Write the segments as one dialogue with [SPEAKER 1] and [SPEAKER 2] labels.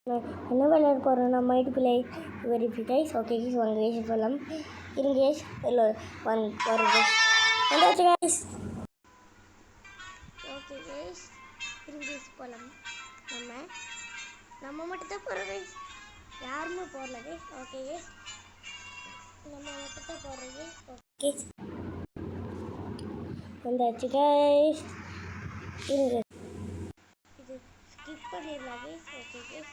[SPEAKER 1] என்ன விளையாட போகிறோம்னா மைட் பிள்ளை வெரிஃபை கைஸ். ஓகே கைஸ், வாங்க கைஸ் சொல்லலாம். இருங்க கைஸ், இல்லை வரும் கைஸ். வந்தாச்சு கைஸ். ஓகே கைஸ், இருங்க கைஸ் போகலாம். நம்ம மட்டும் தான் போகிறோம் கைஸ், யாருமே போகல கைஸ். ஓகே கைஸ், நம்ம மட்டும் தான் போகிறோம் கைஸ். ஓகே வந்தாச்சு கைஸ். இருங்க இது ஸ்கிப் பண்ணிடலாம் கைஸ். ஓகே கைஸ்,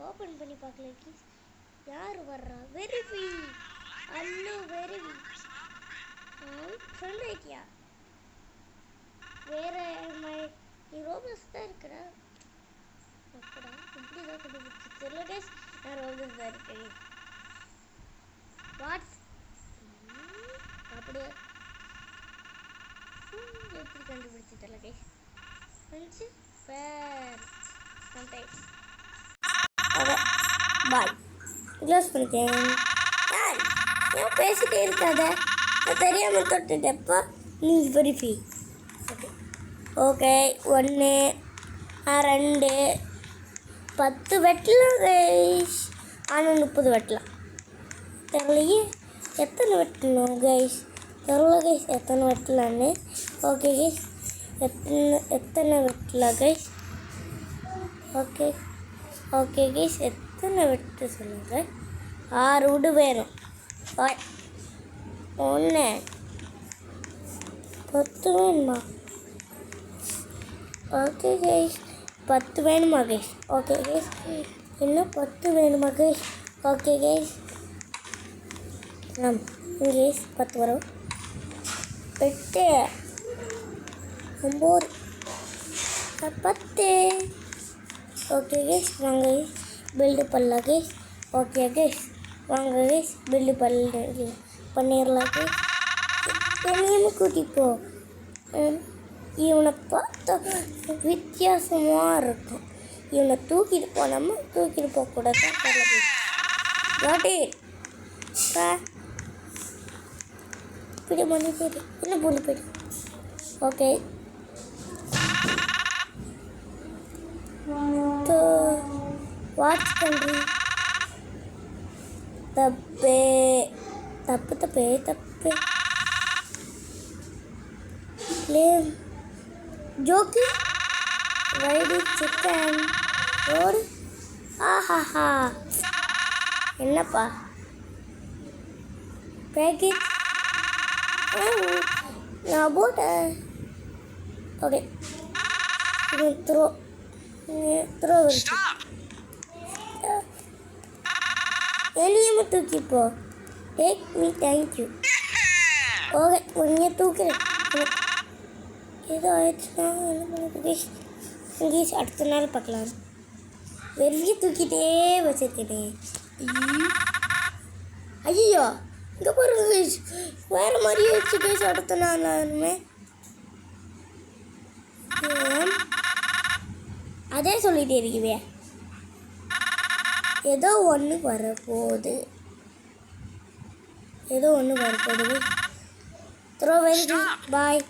[SPEAKER 1] ஓப்பன் பண்ணி பார்க்கல கைஸ். யார் வர்றா? வெரிஃபை. ஹலோ வெரிஃபை, ஃப்ரெண்ட் ஆகிட்டியா? வேற நீ ரோபஸ் தான் இருக்கிற அப்படா? இப்படி தான் கண்டுபிடிச்சி தெரியல கைஸ். நான் ரோபஸ் தான் இருக்கேன். வாட் அப்படியே எப்படி கண்டுபிடிச்சி தெரியல கைஸ். ஃப்ரெண்ட்ஸு பேர் சம்டைம்ஸ். ஓகே பாய், க்ளோஸ் பண்ணிட்டேன். ஏன் பேசிட்டே இருக்காத? நான் தெரியாமல் தொட்டுட்டப்போ நீ வெரிஃபை. ஓகே ஓகே, 1 2 10 வெட்டலாம் கைஸ். ஆனால் 30 வெட்டலாம். தெரியலையே எத்தனை வெட்டணும் கைஸ், தெரியல கைஸ் எத்தனை வெட்டலான்னு. ஓகே கைஸ், எத்தனை வெட்டலாம் கைஸ்? ஓகே ஓகே கைஸ், எத்தனை வெட்டு சொல்லுங்கள். 6 விடு வேணும். 1 10 வேணுமா? ஓகே கைஸ், 10 வேணுமா கைஸ்? ஓகே கைஸ், இன்னும் 10 வேணுமா கைஸ்? ஓகே கைஸ், கைஸ் 10 வரும். 8 9 10. ஓகே கைஸ், வாங்க கைஸ் பில்டு பண்ணலாம் கைஸ். ஓகே கைஸ், வாங்க கைஸ் பில்டு பண்ணிடலாம் கைஸ். என்னையும் கூட்டிப்போ. இவனை பார்த்தா வித்தியாசமாக இருக்கும். இவனை தூக்கிட்டு போனாமல் தூக்கிட்டு போகக்கூடாது. பிடி பண்ணி போயிடு, என்ன பண்ணி போயிடு. ஓகே வாட்ச் பண்ணுறி. தப்பு தப்பு தப்பு தப்பு. ஜோக்கி வைடு சிக்கன் ஓடு. ஆஹாஹா, என்னப்பா பேக்கெட் நான் போட்டேன். ஓகே த்ரோ எலியம தூக்கிப்போ. Take me, thank you. ஓகே உன்னைய தூக்குறேன். ஏதோ ஆயிடுச்சுன்னா என்ன பண்ணுறது கைஸ்? கைஸ் அடுத்த நாள் பார்க்கலாம். வெறிய தூக்கிட்டே வச்சிருக்கேனே. ஐயோ இங்கே பாருங்க கைஸ், வேறு மாதிரியே வச்சு கைஸ். அடுத்த நாள் ஆனுமே அதே சொல்லிகிட்டே இருக்குவே. ஏதோ ஒன்று வரப்போகுது, ஏதோ ஒன்று வரப்போகுது. த்ரோ வெரி பாய்.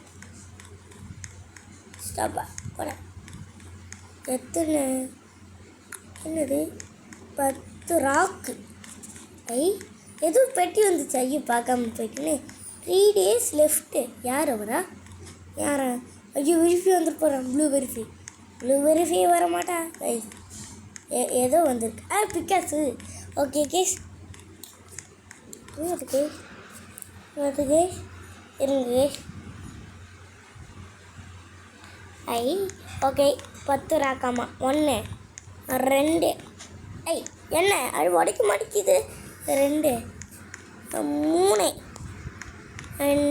[SPEAKER 1] ஸ்டாப்பா போட. எத்தனை என்னது 10 ராக்கு. ஏதோ பெட்டி வந்துச்சு. ஐயோ பார்க்காம போயிட்டுன்னு. 3 days லெஃப்ட்டு. யார் அவரா? யாரா? ஐயோ வெரிஃபை வந்துட்டு போகிறான். ப்ளூ வெரிஃபை வர மாட்டா கைஸ். ஏதோ வந்துருக்கு. பிக்காசு. ஓகே கேஸ், அது கேஸ் இருங்க கேஸ். ஓகே 10 ராக்காமா. 1 2 என்ன அது உடைக்க மாட்டேங்குது. 2 3 4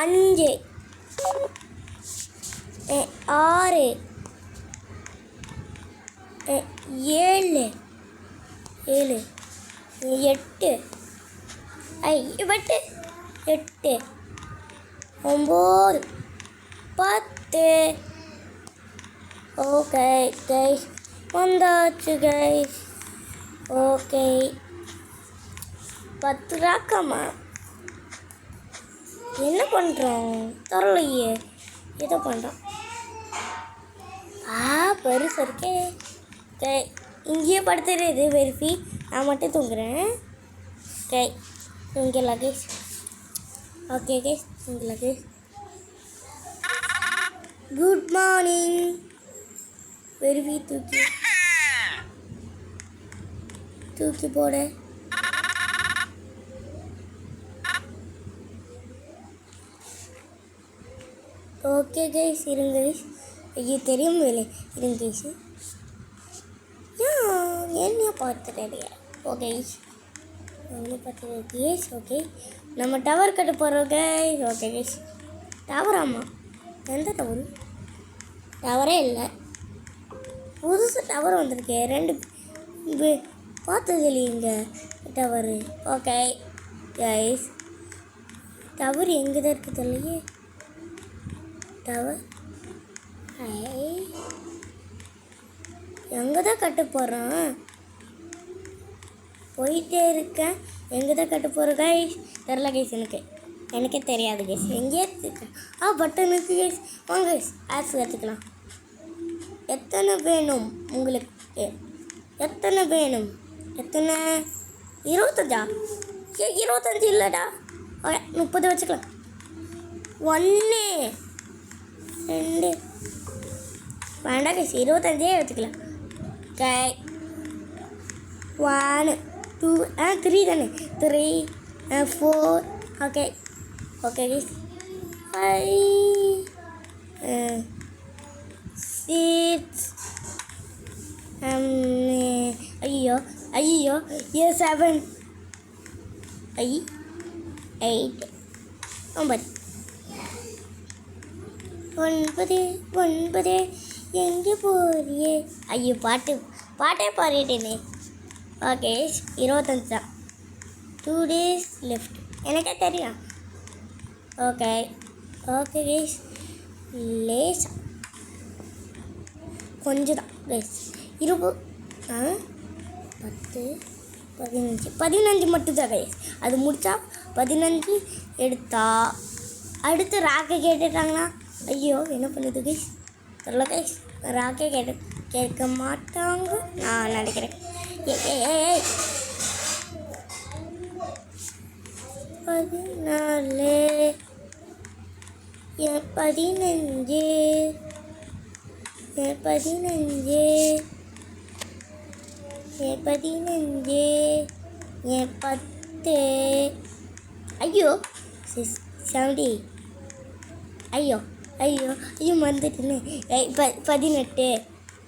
[SPEAKER 1] 5 6 7 8 வெட்டு 8 9 10. ஓகே கைஸ், வந்தாச்சு கைஸ். ஓகே 10 ராக்காமா. என்ன பண்ணுறோம் தெரியலையே. ஏதோ பண்ணுறான். பெருசு இருக்கே. இங்கேயே படுத்துறது வெறுப்பி. நான் மட்டும் தூங்குறேன். தூங்கலாம் கேஸ். ஓகே கேஸ், தூங்கலாம் கேஸ். Good morning. வெறுப்பி தூக்கி போட. ஓகே கைஸ், இருங்க கைஸ். ஐயோ தெரியும் வேலை. இருங்க கைஸ். என்ன பார்த்துட்டே. ஓகே என்ன பார்த்துட்டு கைஸ். ஓகே நம்ம டவர் கட்ட போகிறோம் கைஸ். Okay guys. டவர்? ஆமாம். எந்த டவரு? டவரே இல்லை. புதுசு டவர் வந்திருக்கே. 2 பார்த்தது இல்லைங்க டவரு. ஓகே கைஸ், டவர் எங்கே தான் இருக்குது தெரியலையே. டவர் எங்கே தான் கட்ட போகிறோம்? போயிட்டே இருக்கேன். எங்கே தான் கட்ட போகிறோம் கைஸ்? தெரில கைஸ். எனக்கே தெரியாது கைஸ். எங்கேயே இருக்கேன். பட்டன் இருக்குது கைஸ். வாங்க கைஸ், ஆட்ஸ் கற்றுக்கலாம். எத்தனை வேணும் உங்களுக்கு? எத்தனை வேணும்? எத்தனை? 25? 25 இல்லைடா. 30 வச்சுக்கலாம். 1 2 வேண்டாம் கைஸ், 25 வச்சுக்கலாம். 1 2 3 தானே. 3 4. Okay guys. 5 6 ஐயோ 7 8 9 எங்கே போறியே? ஐயோ பாட்டே பாடிட்டேனே. ஓகே 25 தான். 2 days லெஃப்ட். எனக்கே தெரியும். Okay guys. லேசா கொஞ்சம் தான் கைஸ். 20 10 15 மட்டும்தான் கைஸ். அது முடித்தா 15 எடுத்தா அடுத்து ராக்கை கேட்டுட்டாங்கன்னா ஐயோ என்ன பண்ணுது கைஸ்? தெரியல கைஸ். ராக்கே கேட்க மாட்டாங்க நான் நினைக்கிறேன். 14 15 10 ஐயோ 70 ஐயோ மறந்துட்டுன்னு. 18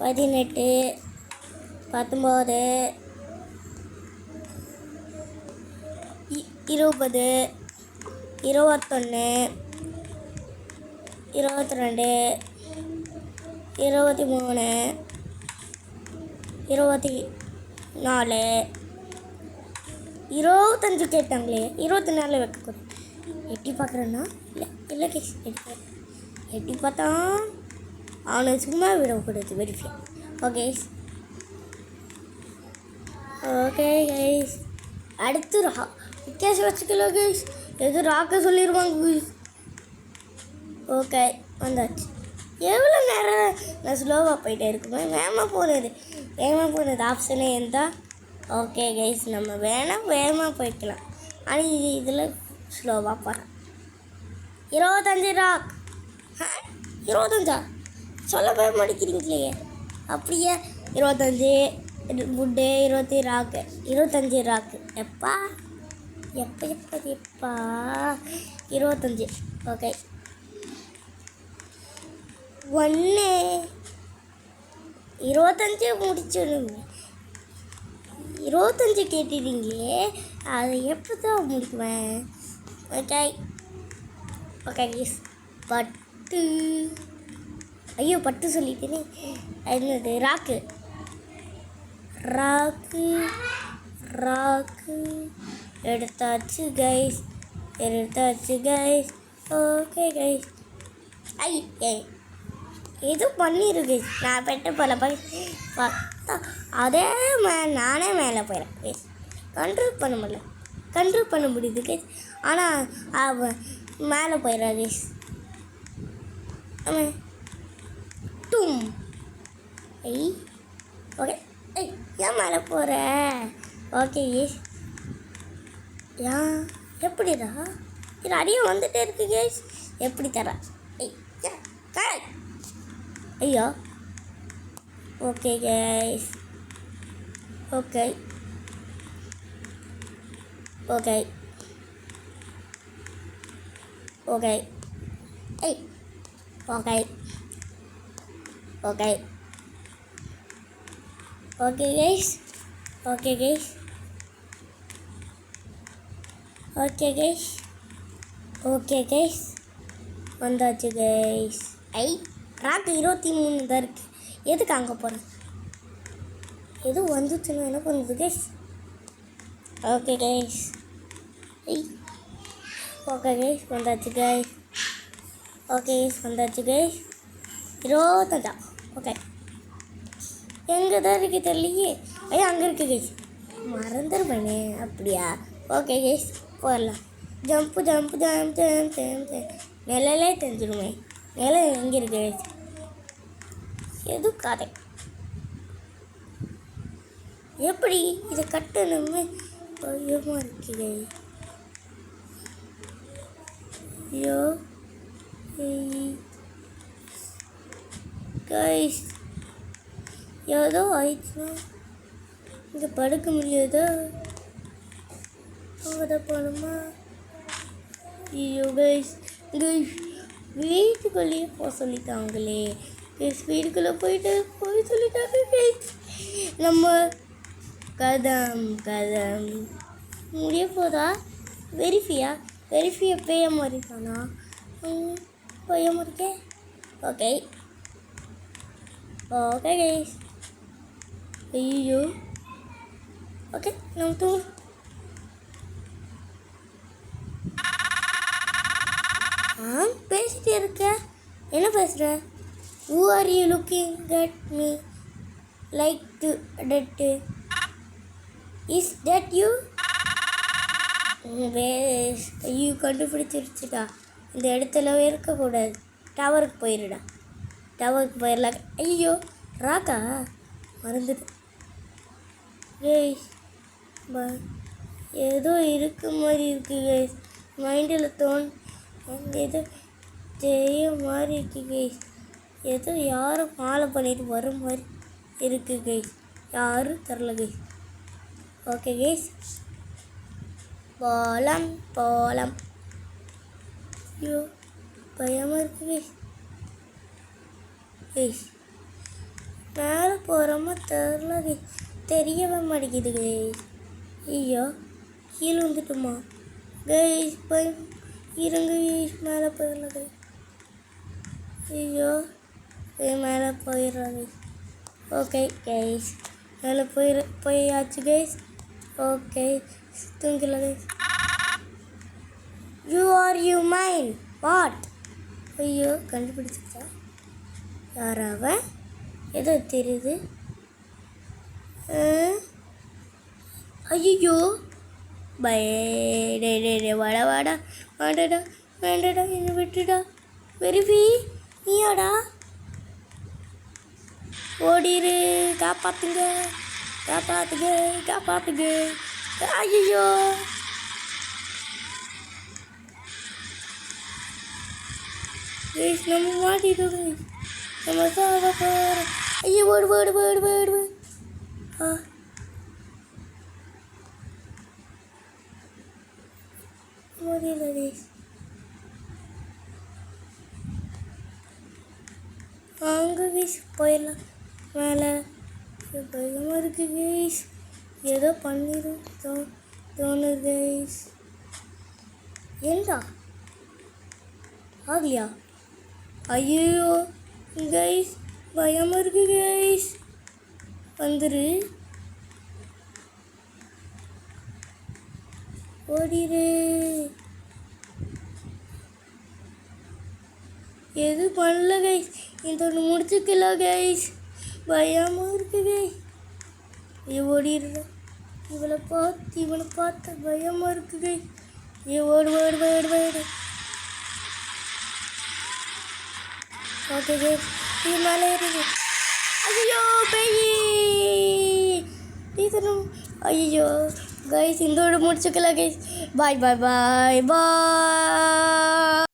[SPEAKER 1] 19 20 21 22 23 24 25 கேட்டாங்களே. 24 வைக்கக்கூடாது. எட்டி பார்க்குறேன்னா இல்லை கேஸ். எட்டி பார்த்தா அவனை சும்மா விடக்கூடாது. வெரிஃபை. Okay guys. அடுத்து வித்தியாசம் வச்சுக்கலாம் கைஸ். எது ராக்க சொல்லிடுவாங்க கைஸ். ஓகே வந்தாச்சு. எவ்வளோ நேரம் நான் ஸ்லோவாக போயிட்டே இருக்குமே. வேகமாக போனது ஆப்ஷனே இருந்தால் ஓகே கைஸ். நம்ம வேகமாக போய்க்கலாம். ஆனால் இதில் ஸ்லோவாக போகிறேன். 25 ராக். 25 சொல்லவே மாட்டேங்கிறீங்களே. அப்படியே 25 புட்டு 20 ராக்கு 25 ராக்கு. எப்பா 25. ஓகே 1 25 முடிச்சிடுங்க. 25 கேட்டுட்டீங்களே, அதை எப்படி தான் முடிக்குவேன்? Okay guys. பட்டு ஐயோ பட்டு சொல்லிட்டேனே. என்னது? ராக்கு எடுத்தாச்சு கைஸ். Okay guys. எதுவும் பண்ணிடு கைஸ். நான் பெட்ட போல பார்த்தா அதே நானே மேலே போயிடறேன் கைஸ். கண்ட்ரோல் பண்ண முடியுது கைஸ். ஆனால் அவன் மேலே போயிடுறா கைஸ். ஆமாம் டும். ஐய் ஓகே. ஐய் ஏன் மேலே போகிற? Okay guys. ஏன் எப்படிடா இது அடியே வந்துட்டே இருக்கு கேஸ். எப்படி தர? ஐய் கரெக்ட். ஐயோ okay guys. Okay okay okay. ஐய் okay okay okay guys. Okay guys. Okay guys. Okay guys வந்தாச்சு கைஸ். ஐ ராக்கு 23 தான் இருக்குது. எதுக்கு அங்கே போகிறேன்? எதுவும் வந்துச்சுன்னா என்ன பண்ணுது கைஸ்? Okay guys. ஐ ஓகே கைஸ் வந்தாச்சு கைஸ். ஓகே கைஸ் வந்தாச்சு கைஸ். 25. ஓகே எங்கே தான் இருக்குது தெரியலையே. ஐயா அங்கே இருக்குது கைஸ். மறந்துடுவேனே. அப்படியா? ஓகே கைஸ் போயிடலாம். Jump jump jump jump jump. நிலையிலே தெரிஞ்சிடுமே. நிலை எங்கே இருக்கு கைஸ்? எது கதை? எப்படி இதை கட்டணுமே பயமாக இருக்கு கைஸ். ஐயோ கைஸ் ஏதோ ஆயிடுச்சுன்னா இங்கே படுக்க முடியாதா? அங்கே போகணுமா? ஐயோ கைஸ் கைஸ் வீட்டுக்குள்ளேயே போக சொல்லிட்டாங்களே கைஸ். வீட்டுக்குள்ளே போய் சொல்லிட்டாங்க கைஸ். நம்ம கதம் கதம் முடிய போதா? வெரிஃபியை பேய மாதிரி தானா? பேய மாதிரிக்கே. Okay okay guys. ஐயோ ஓகே நம்ம தூங்க. பேசிட்டே இருக்க. என்ன பேசுகிற? Who are you looking at me like that? Is that you? ஐயோ கண்டுபிடிச்சிருச்சுடா. இந்த இடத்துல இருக்கக்கூடாது. டவருக்கு போயிடுடா. டவருக்கு போயிடலாம். ஐயோ ராக்கா மறந்துடு கைஸ். ஏதோ இருக்க மாதிரி இருக்குது கைஸ். மைண்டில் ஏதோ தெரிய மாதிரி இருக்குது கைஸ். ஏதோ யாரும் ஃபாலோ பண்ணிட்டு வர மாதிரி இருக்குது கைஸ். யாரும் தரல கைஸ். ஓகே கைஸ் போகலாம் போகலாம். ஐயோ பயமாக இருக்குது கைஸ். கைஸ் மேலே போகிறோமா தெரில கைஸ். தெரியவே மாட்டேங்குது கைஸ். ஐயோ கீழே வந்துட்டுமா கைஸ்? பயம் இருங்க கைஸ். மேலே போயிடலாம் கைஸ். ஐயோ மேலே போயிடுறோம் கைஸ். ஓகே கைஸ் மேலே போயாச்சு கைஸ். ஓகே தூங்கல கைஸ். You mean what? ஐயோ கண்டுபிடிச்சிச்சா? யாராவ? ஏதோ தெரியுது. ஐயோ டே வாடா வாடா வாடடா வேண்டடா என்ன விட்டுடா. வெரிஃபி நீயாடா? ஓடிரு. காப்பாற்றுங்க காப்பாற்றுங்க காப்பாற்றுங்க. ஐயோ நம்ம மாட்டிடுது. நம்ம சாக போகிறோம். ஐயோ ஓடு. முடியல கைஸ். அங்கே கைஸ் போயிடலாம் மேலே. பயமாக இருக்குது கைஸ். ஏதோ பண்ணிடும் தோணுது கைஸ். ஏண்டா ஆகலையா? ஐயோ கைஸ் பயமாக இருக்குது கைஸ். வந்துரு ஓடிரு. எது பண்ணல கைஸ். இந்த ஒன்று முடிச்சுக்கலாம் கைஸ். பயமாக இருக்கு கைஸ். ஓடிடுற. இவனை பார்த்து பயமாக இருக்கு கைஸ். ஓடு. ஓகே கைஸ் இது மேலே ஏறிது. ஐயோ பேய் இதனும் ஐயோ கைஸ் இதோட முடிச்சுக்கலாம் கைஸ். பாய் பாய் பாய் பாய்.